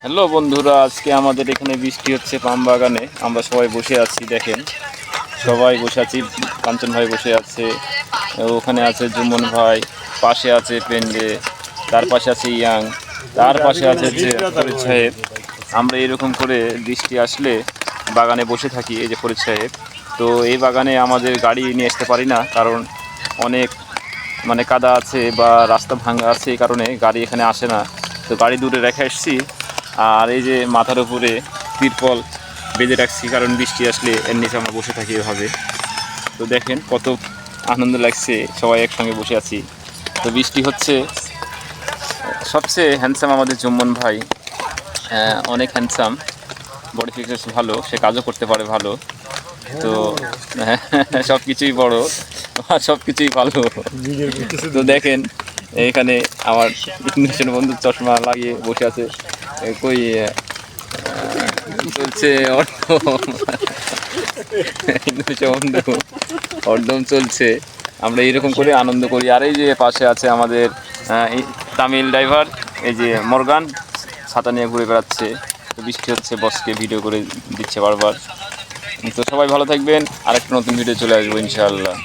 Hello বন্ধুরা, আজকে আমাদের এখানে বৃষ্টি হচ্ছে পাম বাগানে। আমরা সবাই বসে আছি, দেখেন সবাই বসে আছি। কাঞ্চন ভাই বসে আছে, ওখানে আছে জুমন ভাই, পাশে আছে পেন্ডে, তার পাশে আছে ইয়াং, তার পাশে আছে যে ফরিদ সাহেব। আমরা এরকম করে বৃষ্টি আসলে বাগানে বসে থাকি। এই যে ফরিদ সাহেব, তো এই বাগানে আমাদের গাড়ি নিয়ে আসতে পারি না, কারণ অনেক কাদা আছে বা রাস্তা ভাঙা আছে, এই কারণে গাড়ি এখানে আসে না। তো গাড়ি দূরে রেখে এসেছি। আর এই যে মাথার উপরে তিরপল বেঁধে রাখছি, কারণ বৃষ্টি আসলে এর নিচে আমরা বসে থাকি এভাবে। তো দেখেন কত আনন্দ লাগছে, সবাই একসঙ্গে বসে আছি। তো বৃষ্টি হচ্ছে। সবচেয়ে হ্যান্ডসাম আমাদের জুম্মন ভাই, অনেক হ্যান্ডসাম, বডি ফিটনেস ভালো, সে কাজও করতে পারে ভালো। তো সব কিছুই বড়, সব কিছুই ভালো। তো দেখেন এখানে আমার ইন্দোনেশিয়ান বন্ধু চশমা লাগিয়ে বসে আছে। কই চলছে ইন্দোনেশিয়া বন্ধু, হরদম চলছে। আমরা এইরকম করে আনন্দ করি। আর এই যে পাশে আছে আমাদের এই তামিল ড্রাইভার, এই যে মর্গান, ছাতা নিয়ে ঘুরে বেড়াচ্ছে। তো বৃষ্টি হচ্ছে, বসকে ভিডিও করে দিচ্ছে বারবার। তো সবাই ভালো থাকবেন, আরেকটা নতুন ভিডিও চলে আসবো ইনশাআল্লাহ।